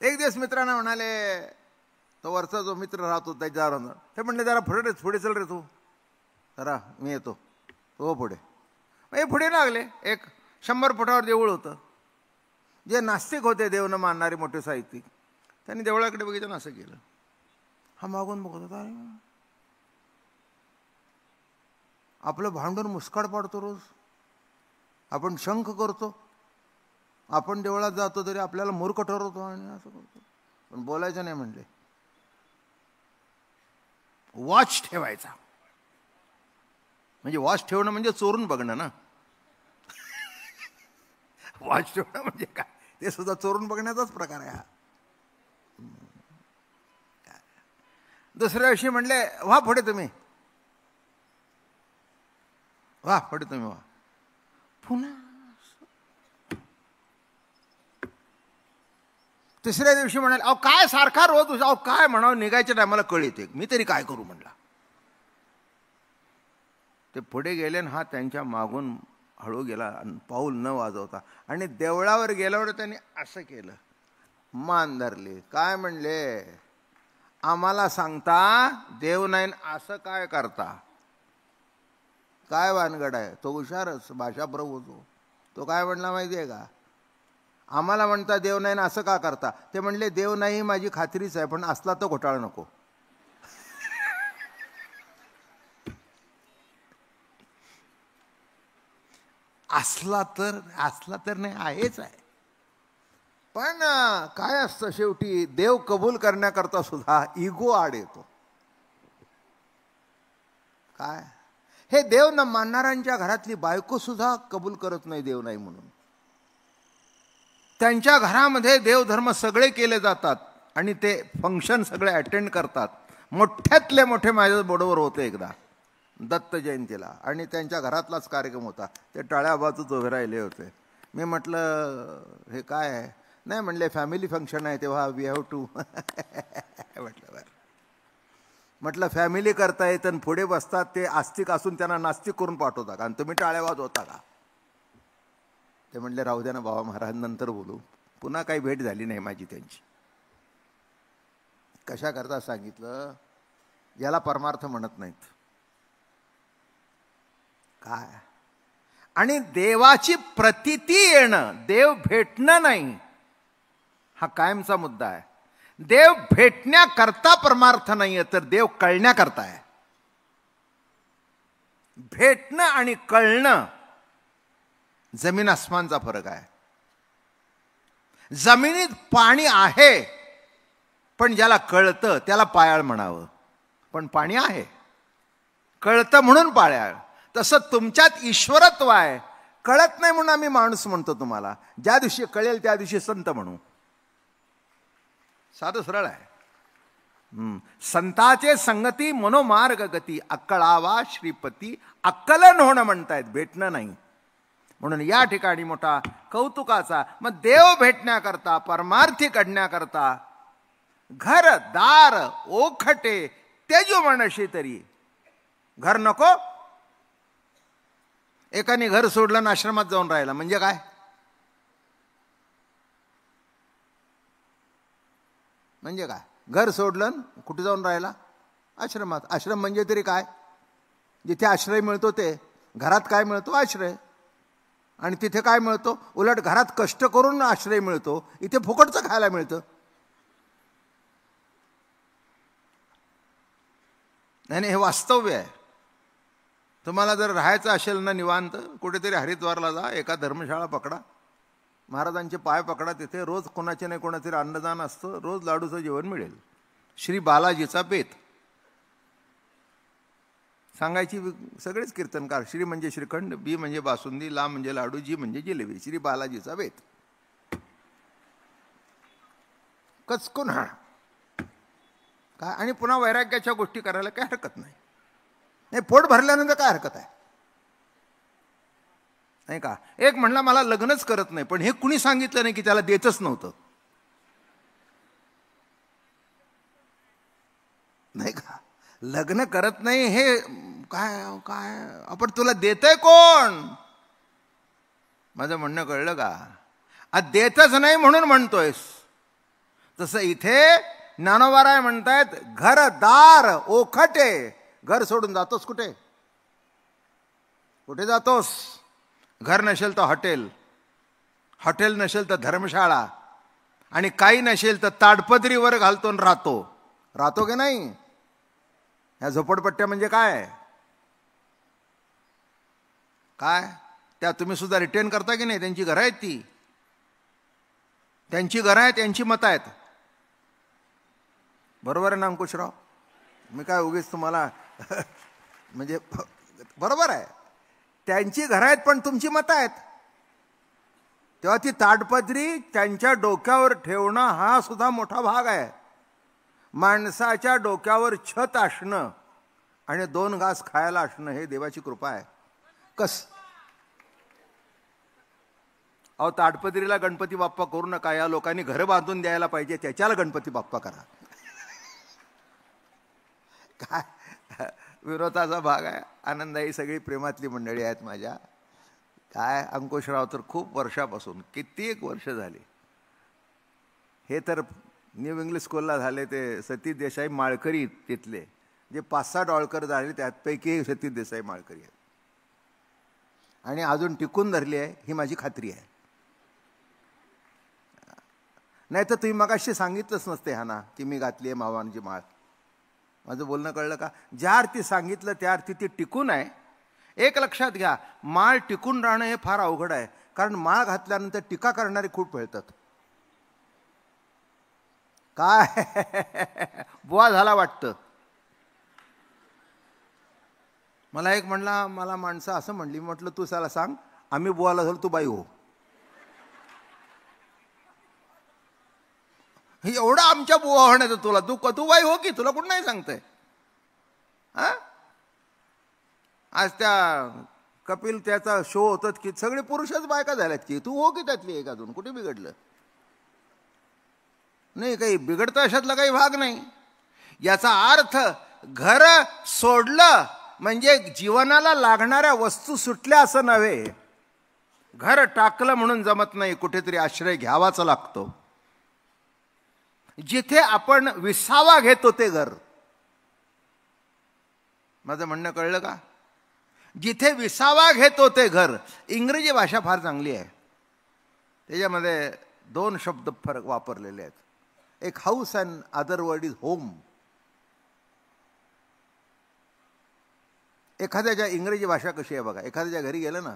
एक दिवस मित्रांना म्हणाले, तो वरचा जो मित्र राहतो त्याच्यावर, ते म्हणले जरा पुढे चल रे तू, जरा मी येतो. तो पुढे हे पुढे लागले. एक 100 फुटावर देऊळ होतं. जे नास्तिक होते, देव न मानणारे मोठे साहित्यिक, त्यांनी देवळाकडे बघितलं, असं केलं. हा मागून बघत होता, आपलं भांडून मुस्काड पाडतो रोज, आपण शंख करतो, आपण देवळात जातो तरी आपल्याला मूर्ख ठरवतो आणि असं करतो. पण बोलायचं नाही म्हणले. वॉच ठेवायचा. म्हणजे वॉच ठेवणं म्हणजे चोरून बघणं ना. वॉच ठेवणं म्हणजे काय, ते सुद्धा चोरून बघण्याचाच प्रकार आहे हा. दुसऱ्या दिवशी म्हणले, वा पुढे तुम्ही, वा पुढे तुम्ही, वा. पुन्हा तिसऱ्या दिवशी म्हणाले, अहो काय सारखा रोज, अहो काय म्हणावं, निघायच्या टायमाला कळ येते, मी तरी काय करू म्हणला. ते पुढे गेले आणि हा त्यांच्या मागून हळू गेला आणि पाऊल न वाजवता, आणि देवळावर गेल्यावर त्यांनी असं केलं, मान धरली. काय म्हणले, आम्हाला सांगता देव नाही असं काय करता, काय वानगड आहे. तो हुशारच भाषा प्रभू तो काय म्हणला माहिती आहे का, आम्हाला म्हणता देव नाही ना असं का करता. ते म्हणले, देव नाही माझी खात्रीच आहे, पण असला तर घोटाळा नको. असला तर नाही, आहेच आहे. पण काय असतं, शेवटी देव कबूल करण्याकरता सुद्धा इगो आड येतो. काय हे देव न मानणाऱ्यांच्या घरातली बायको सुद्धा कबूल करत नाही देव नाही म्हणून. त्यांच्या घरामध्ये देवधर्म सगळे केले जातात आणि ते फंक्शन सगळे अटेंड करतात. मोठ्यातले मोठे माझ्या बरोबर होते एकदा दत्त जयंतीला, आणि त्यांच्या घरातलाच कार्यक्रम होता. ते टाळ्या बाजूच उभे राहिले होते. मी म्हटलं हे काय आहे. नाही म्हणले, फॅमिली फंक्शन आहे तेव्हा वी हॅव टू. म्हटलं बरं. म्हटलं फॅमिली करता येतं, पुढे बसतात ते आस्तिक असून त्यांना नास्तिक करून पाठवतात आणि तुम्ही टाळ्या वाजवता का. ते म्हणले राहू द्या ना बाबा महाराज, नंतर बोलू. पुन्हा काही भेट झाली नाही माझी त्यांची. कशा करता सांगितलं, याला परमार्थ म्हणत नाहीत. काय, आणि देवाची प्रतीती येणं, देव भेटणं नाही, हा कायमचा मुद्दा आहे. देव भेटण्याकरता परमार्थ नाहीये, तर देव कळण्याकरता आहे. भेटणं आणि कळणं जमीन आसमानचा फरक आहे. जमिनीत पाणी आहे, पण ज्याला कळतं त्याला पायाळ म्हणावं, पण पाणी आहे, कळतं म्हणून पायाळ. तसं तुमच्यात ईश्वरत्व आहे, कळत नाही म्हणून आम्ही माणूस म्हणतो तुम्हाला. ज्या दिवशी कळेल त्या दिवशी संत म्हणू. साधं सरळ आहे. संताचे संगती मनोमार्ग गती, अक्कळावा श्रीपती. अक्कलन होणं म्हणतायत, भेटणं नाही. म्हणून या ठिकाणी मोठा कौतुकाचा, मग देव भेटण्याकरता, परमार्थी काढण्याकरता घर दार ओखटे तेजो म्हणशी तरी. घर नको, एकाने घर सोडलं आणि आश्रमात जाऊन राहिला म्हणजे काय. म्हणजे काय, घर सोडलं कुठे जाऊन राहिला, आश्रमात. आश्रम म्हणजे तरी काय, जिथे आश्रय मिळतो ते. घरात काय मिळतो, आश्रय. आणि तिथे काय मिळतो, उलट घरात कष्ट करून आश्रय मिळतो, इथे फुकटचं खायला मिळतं. नाही हे वास्तव्य आहे. तुम्हाला जर राहायचं असेल ना निवांत, कुठेतरी हरिद्वारला जा, एका धर्मशाळा पकडा, महाराजांचे पाय पकडा, तिथे रोज कोणाचे नाही कोणाचे अन्नदान असतं, रोज लाडूचं जेवण मिळेल. श्री बालाजीचा बेत सांगायची सगळेच कीर्तनकार. श्री म्हणजे श्रीखंड, बी म्हणजे बासुंदी, ला म्हणजे लाडू, जी म्हणजे जिलेबी. श्री बालाजीचा बेत कचकून हा काय. आणि पुन्हा वैराग्याच्या गोष्टी करायला काय हरकत नाही. नाही, पोट भरल्यानंतर काय हरकत आहे, नाही का. एक म्हणला मला लग्नच करत नाही, पण हे कुणी सांगितलं नाही की त्याला देतच नव्हतं, नाही का. लग्न करत नाही हे काय काय, आपण तुला देतय कोण. माझं म्हणणं कळलं का. देतच नाही म्हणून म्हणतोयस, तसं इथे ज्ञानोबाराय म्हणतायत घरदार ओखटे. घर सोडून जातोस कुठे? कुठे जातोस? घर नसेल तर हॉटेल, हॉटेल नसेल तर धर्मशाळा, आणि काही नसेल तर ताडपदरीवर घालतो राहतो. राहतो की नाही? ह्या झोपडपट्ट्या म्हणजे काय? काय त्या तुम्ही सुद्धा रिटेन करता की नाही? त्यांची घरं आहेत, ती त्यांची घरं आहेत, त्यांची मतं आहेत. बरोबर आहे ना अंकुशराव? मी काय उगीच तुम्हाला म्हणजे बरोबर आहे, त्यांची घरं आहेत पण तुमची मतं आहेत. तेव्हा ती ताडपदरी त्यांच्या डोक्यावर ठेवणं हा सुद्धा मोठा भाग आहे. माणसाच्या डोक्यावर छत असणं आणि 2 घास खायला असणं हे देवाची कृपा आहे. अहो, ताडपदरीला गणपती बाप्पा करू नका. या लोकांनी घरं बांधून द्यायला पाहिजे, त्याच्याला गणपती बाप्पा करा. काय विरोधाचा भाग आहे. आनंदाई सगळी प्रेमातली मंडळी आहेत माझ्या. काय अंकुशराव तर खूप वर्षापासून, कित्येक वर्ष झाली. हे तर न्यू इंग्लिश स्कूलला झाले, ते सतीश देसाई माळकरी तिथले, जे 5-6 डॉळकर झाले त्यापैकी सतीश देसाई माळकरी आहेत. आणि अजून टिकून धरली आहे ही माझी खात्री आहे. नाही तर तुम्ही मगाशी सांगितलंच नसते हा ना की मी घातली आहे मावांची माळ. माझं बोलणं कळलं का? ज्या अर्थी सांगितलं त्या अर्थी ती टिकून आहे. एक लक्षात घ्या, माळ टिकून राहणं हे फार अवघड आहे, कारण माळ घातल्यानंतर टीका करणारे खूप मिळतात. काय बुवा झाला वाटतं. मला एक म्हणला, मला माणसं असं म्हणली, म्हटलं तू त्याला सांग आम्ही बुवाला झालो, तू बाई हो. एवढं आमच्या बुवा होण्याचं तुला, तू बाई हो की, तुला कोण नाही सांगतंय? हा, आज त्या कपिल त्याचा शो होतात की सगळे पुरुषच बायका झाल्यात की, तू हो की त्यातली एक. अजून कुठे बिघडलं नाही, काही बिघडतं अशातला काही भाग नाही. याचा अर्थ घर सोडलं म्हणजे जीवनाला लागणाऱ्या वस्तू सुटल्या असं नव्हे. घर टाकलं म्हणून जमत नाही, कुठेतरी आश्रय घ्यावाच लागतो. जिथे आपण विसावा घेतो ते घर. माझं म्हणणं कळलं का? जिथे विसावा घेतो ते घर. इंग्रजी भाषा फार चांगली आहे, त्याच्यामध्ये 2 शब्द फरक वापरलेले आहेत. एक house and other word is home. एखाद्याच्या इंग्रजी भाषा कशी आहे बघा. एखाद्याच्या घरी गेलं ना,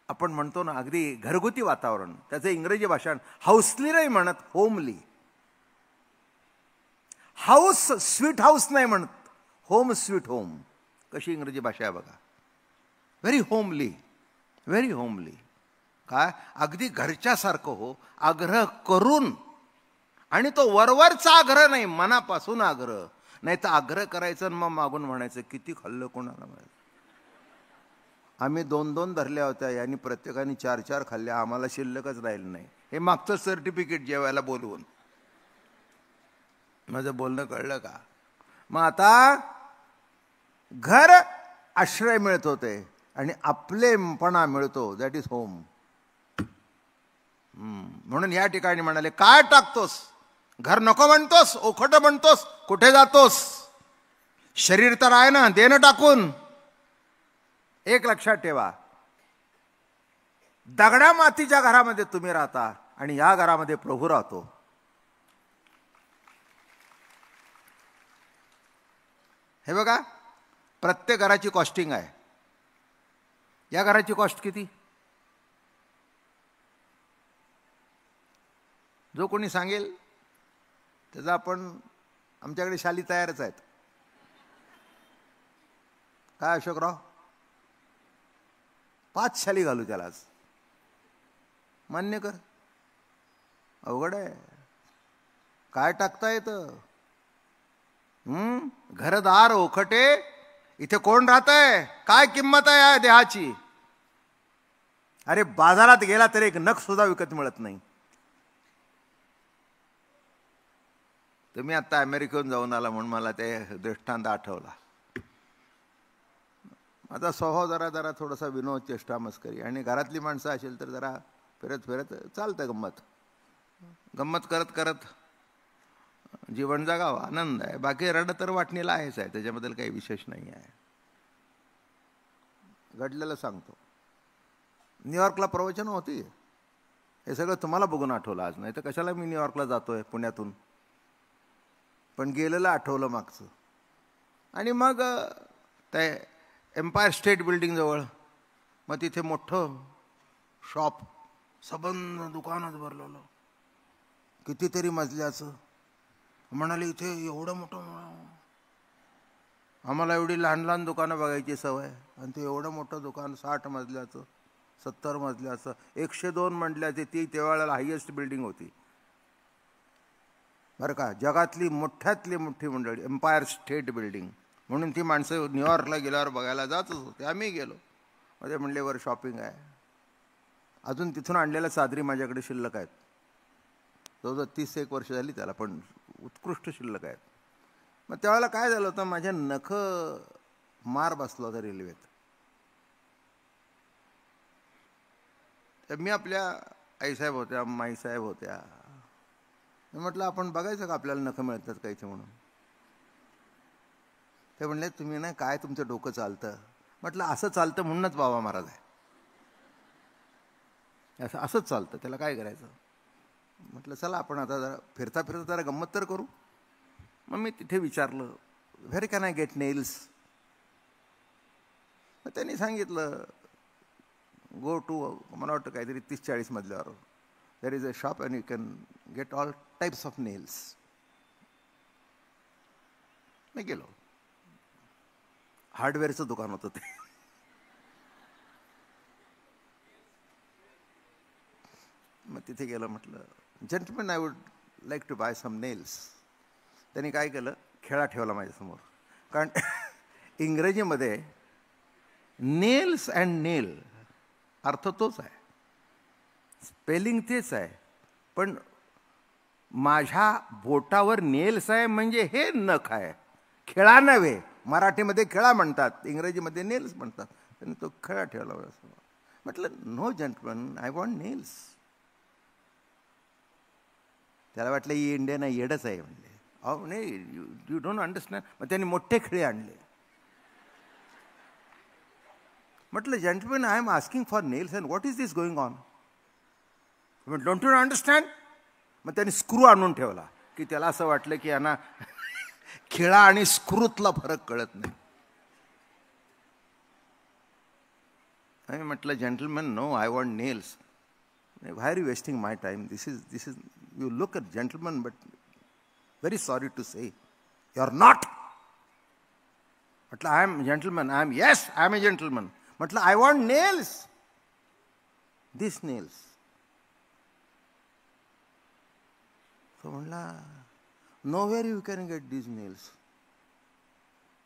आपण म्हणतो ना अगदी घरगुती वातावरण, त्याचं इंग्रजी भाषा हाऊसली नाही म्हणत, होमली. हाऊस स्वीट हाऊस नाही म्हणत, होम स्वीट होम. कशी इंग्रजी भाषा आहे बघा. Very homely, very homely. काय अगदी घरच्यासारखं हो, आग्रह करून. आणि तो वरवरचा आग्रह नाही, मनापासून आग्रह. नाही तर आग्रह करायचं मग मागून म्हणायचं किती खाल्लं कोणाला माहिती. आम्ही 2-2 धरल्या होत्या, यांनी प्रत्येकाने 4-4 खाल्ल्या, आम्हाला शिल्लकच राहिलं नाही. हे मागचं सर्टिफिकेट जेवायला बोलवून. माझं बोलणं कळलं का? मग आता घर आश्रय मिळत होते आणि आपलेपणा मिळतो, दॅट इज होम. म्हणून या ठिकाणी म्हणाले, काय टाकतोस? घर नको म्हणतोस, ओखट म्हणतोस, कुठे जातोस? शरीर तर आहे ना, देणं टाकून. एक लक्षात ठेवा, दगडा मातीच्या घरामध्ये तुम्ही राहता आणि या घरामध्ये प्रभू राहतो. हे बघा, प्रत्येक घराची कॉस्टिंग आहे. या घराची कॉस्ट किती? जो कोणी सांगेल त्याचा आपण, आमच्याकडे शाली तयारच आहेत. काय अशोकराव? 5 शाली घालू त्याला आज. मान्य कर. अवघड आहे. काय टाकता येतं? घरदार ओखटे. इथे कोण राहतंय? काय किंमत आहे या देहाची? अरे बाजारात गेला तरी एक नख सुद्धा विकत मिळत नाही. तुम्ही आता अमेरिकेहून जाऊन आला म्हणून मला ते दृष्टांत आठवला. माझा स्वभाव जरा थोडासा विनोद, चेष्टा, मस्करी, आणि घरातली माणसं असेल तर जरा फिरत चालतं गंमत. गंमत करत करत जीवन जगावं, आनंद आहे. बाकी रडं तर वाटणीला आहेच आहे, त्याच्याबद्दल काही विशेष नाही आहे. घडलेलं सांगतो. न्यूयॉर्कला प्रवचन होती. हे सगळं तुम्हाला बघून आठवलं आज, नाही तर कशाला मी न्यूयॉर्कला जातोय पुण्यातून. पण गेलेलं आठवलं मागचं. आणि मग ते एम्पायर स्टेट बिल्डिंग जवळ मग तिथे मोठं शॉप, सबंध दुकानात भरलेलं, कितीतरी मजल्याचं. म्हणाले इथे एवढं मोठं, आम्हाला एवढी लहान लहान दुकानं बघायची सवय, आणि ते एवढं मोठं दुकान 60 मजल्याचं 70 मजल्याचं 102 मजल्याची, ती त्यावेळेला हायेस्ट बिल्डिंग होती बरं का, जगातली मोठ्यातली मोठी मंडळी, एम्पायर स्टेट बिल्डिंग. म्हणून ती माणसं न्यूयॉर्कला गेल्यावर बघायला जातच होते. आम्ही गेलो. मध्ये म्हणले वर शॉपिंग आहे. अजून तिथून आणलेल्या चादरी माझ्याकडे शिल्लक आहेत. जवळजवळ 30-1 वर्ष झाली त्याला, पण उत्कृष्ट शिल्लक आहेत. मग त्यावेळेला काय झालं होतं, माझ्या नख मार बसला होता रेल्वेत. तर मी आपल्या आईसाहेब होत्या, माईसाहेब होत्या, मी म्हटलं आपण बघायचं का आपल्याला नख मिळतात का इथे म्हणून. ते म्हणले तुम्ही ना काय तुमचं डोकं चालतं. म्हटलं असं चालतं म्हणूनच बाबा महाराज आहे, असंच चालतं, त्याला काय करायचं. म्हटलं चला आपण आता जरा फिरता फिरता जरा गंमत तर करू. मग मी तिथे विचारलं where can I get nails. मग त्यांनी सांगितलं गो टू, मला वाटतं काहीतरी 30-40 मजल्यावर there is a shop and you can get all types of nails. मी गेलो. हार्डवेअरचं दुकान होतं ते. मग तिथे गेलं. म्हटलं gentleman I would like to buy some nails. त्यांनी काय केलं, खेळा ठेवला माझ्यासमोर. कारण इंग्रजीमध्ये नेल्स अँड नेल अर्थ तोच आहे, स्पेलिंग तेच आहे, पण माझ्या बोटावर नेल्स आहे म्हणजे हे नख आहे, खेळा नव्हे. मराठीमध्ये खेळा म्हणतात, इंग्रजीमध्ये नेल्स म्हणतात. त्यांनी तो खेळा ठेवला माझ्यासमोर. म्हटलं no gentleman I want nails. त्याला वाटलं ही इंडियन येडच आहे म्हणले. अहो नाही, यू डोंट अंडरस्टँड. मग त्यांनी मोठे खिळे आणले. म्हटलं gentleman I am asking for nails and what is this going on. Don't you understand. मग त्यांनी स्क्रू आणून ठेवला की त्याला असं वाटलं की यांना खिळा आणि स्क्रूतला फरक कळत नाही. आम्ही म्हटलं gentleman no I want nails. Why are you wasting my time. This is you look a gentleman but very sorry to say you are not. म्हटलं I am gentleman. Yes, I am a gentleman. म्हटलं I want nails. These nails. तो म्हणला nowhere you can get these nails.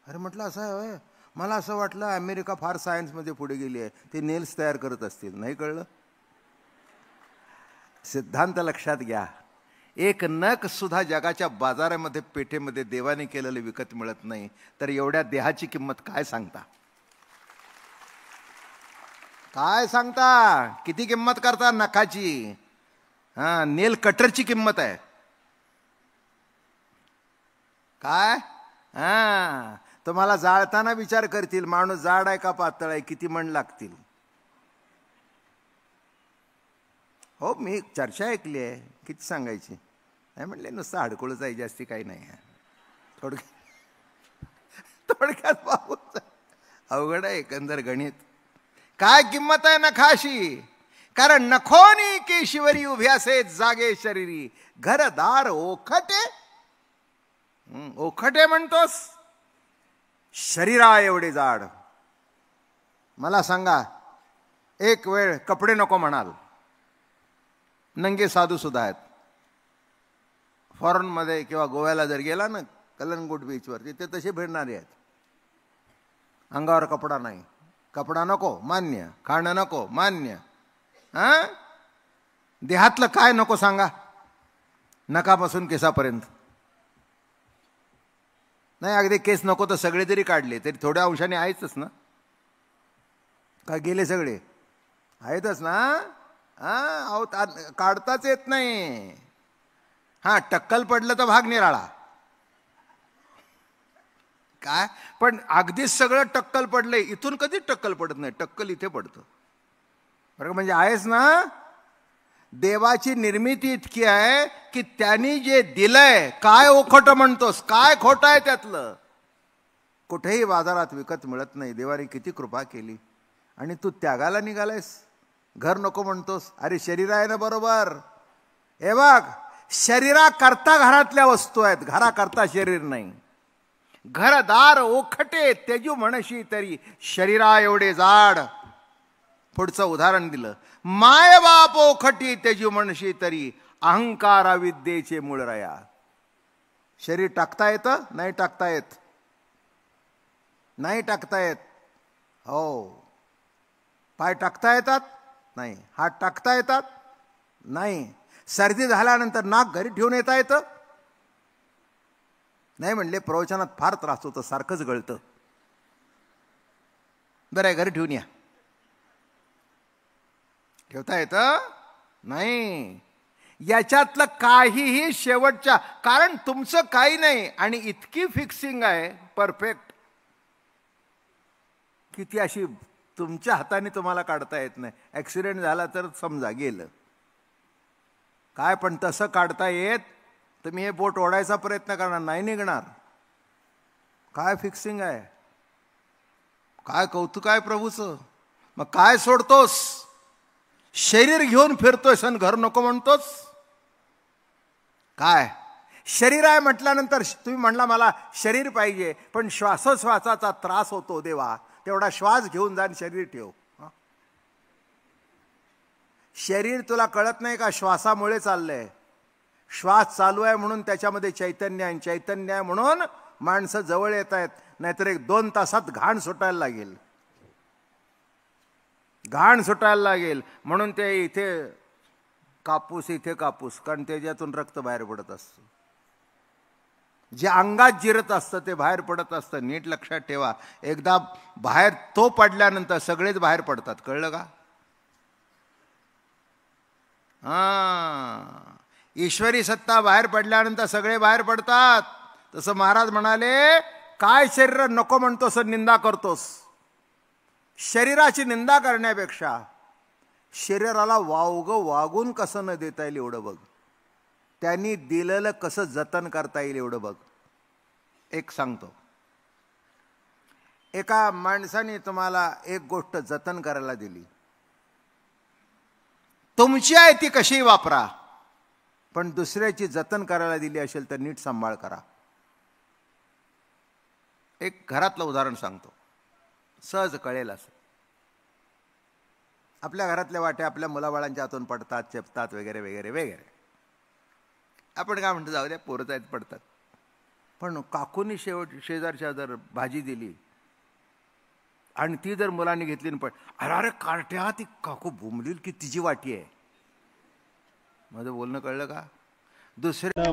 अरे म्हटलं असं आहे होय. मला असं वाटलं अमेरिका फार सायन्समध्ये पुढे गेली आहे, ते नेल्स तयार करत असतील. नाही कळलं. सिद्धांत लक्षात घ्या. एक नख सुद्धा जगाच्या बाजारामध्ये पेठेमध्ये देवाने केलेलं विकत मिळत नाही, तर एवढ्या देहाची किंमत काय सांगता. काय सांगता. किती किंमत करता नखाची. नेल कटरची किंमत आहे काय. तुम्हाला जाळताना विचार करतील माणूस जाड आहे का पातळ आहे, किती मण लागतील. हो मी चर्चा ऐकली आहे. किती सांगायची. नाही म्हणले नुसतं हाडकुळच आहे, जास्ती काही नाही आहे. थोडक्यात पाहूच अवघड आहे एकंदर गणित. काय किंमत आहे नखाशी. कारण नखोनी केशिवरी उभ्यासे जागे शरीरी, घरदार ओखटे. ओखटे म्हणतोस, शरीरा एवढे जाड. मला सांगा, एक वेळ कपडे नको म्हणाल, नंगे साधू सुद्धा आहेत. फॉरेनमध्ये किंवा गोव्याला जर गेला ना, कलंगूट बीचवर, तिथे तसे भेटणारे आहेत. अंगावर कपडा नाही, कपडा नको मान्य, खाणं नको मान्य. देहातलं काय नको सांगा, नकापासून केसापर्यंत. नाही अगदी केस नको तर सगळे जरी काढले तरी थोड्या अंशाने आहेतच ना. का गेले सगळे आहेतच ना. अहो काढताच येत नाही. हां, टक्कल पडलं तर भाग निराळा. काय पण अगदीच सगळं टक्कल पडलंय, इथून कधीच टक्कल पडत नाही, टक्कल इथे पडतं. बरं, म्हणजे आहेस ना. देवाची निर्मिती इतकी आहे की त्यांनी जे दिलंय, काय ओखोट म्हणतोस, काय खोटं आहे त्यातलं, कुठेही बाजारात विकत मिळत नाही. देवाने किती कृपा केली आणि तू त्यागाला निघालायस. घर नको म्हणतोस. अरे शरीर आहे ना बरोबर. हे बघ, शरीराकरता घरातल्या वस्तू आहेत, घराकरता शरीर नाही. घरदार ओखटे तेजू म्हणशी तरी शरीरा एवढे जाड. पुढचं उदाहरण दिलं, माय बाप ओखटी तेजू म्हणशी तरी अहंकारा विद्येचे मूळ रया. शरीर टाकता येतं? नाही टाकता येत, नाही टाकता येत. हो. पाय टाकता येतात? नाही. हात टाकता येतात? नाही. सर्दी झाल्यानंतर नाक घरी ठेवून येता येतं? नाही. म्हणले प्रवचनात फार त्रास होतो, सारखंच गळतं. बरं आहे, घरी ठेवून या. ठेवता येतं? नाही. याच्यातलं काहीही शेवटच्या, कारण तुमचं काही नाही आणि इतकी फिक्सिंग आहे परफेक्ट की ती अशी तुमच्या हाताने तुम्हाला काढता येत नाही. ॲक्सिडेंट झाला तर समजा गेलं काय, पण तसं काढता येत. तुम्ही हे बोट ओढायचा प्रयत्न करणार, नाही निघणार. काय फिक्सिंग आहे, काय कौतुक आहे प्रभूचं. मग काय सोडतोस? शरीर घेऊन फिरतोस आणि घर नको म्हणतोस. काय शरीर आहे म्हटल्यानंतर तुम्ही म्हणला मला शरीर पाहिजे, पण श्वासोश्वासाचा त्रास होतो देवा, तेवढा श्वास घेऊन जाण, शरीर ठेव. शरीर तुला कळत नाही का श्वासामुळे चाललंय. श्वास चालू आहे म्हणून त्याच्यामध्ये चैतन्य आहे, चैतन्य आहे म्हणून माणसं जवळ येत आहेत. नाहीतर 1-2 तासात घाण सुटायला लागेल, घाण सुटायला लागेल. म्हणून ते इथे कापूस, इथे कापूस, कारण त्याच्यातून रक्त बाहेर पडत असतं. जे अंगात जिरत असतं ते बाहेर पडत असतं. नीट लक्षात ठेवा. एकदा बाहेर तो पडल्यानंतर सगळेच बाहेर पडतात. कळलं का? ईश्वरी सत्ता बाहेर पडल्यानंतर सगळे बाहेर पडतात. तसं महाराज म्हणाले, काय शरीर नको म्हणतोस, निंदा करतोस. शरीराची निंदा करण्यापेक्षा शरीराला वागून कसं न देता येईल एवढं बघ. त्यांनी दिलेलं कसं जतन करता येईल एवढं बघ. एक सांगतो, एका माणसाने तुम्हाला एक गोष्ट जतन करायला दिली, तुमची आहे ती कशी वापरा, पण दुसऱ्याची जतन करायला दिली असेल तर नीट सांभाळ करा. एक घरातलं उदाहरण सांगतो, सहज कळेल असं. आपल्या घरातल्या वाट्या आपल्या मुलाबाळांच्या हातून पडतात, चेपतात वगैरे वगैरे वगैरे. आपण काय म्हणतो, जाऊ द्या पोरं आहेत पडतात. पण काकूनी शेजारच्या जर भाजी दिली आणि ती जर मुलांनी घेतली पण, अरे अरे कार्ट्या, ती काकू बोंबलील की तिची वाटी आहे. माझं बोलणं कळलं का? दुसरे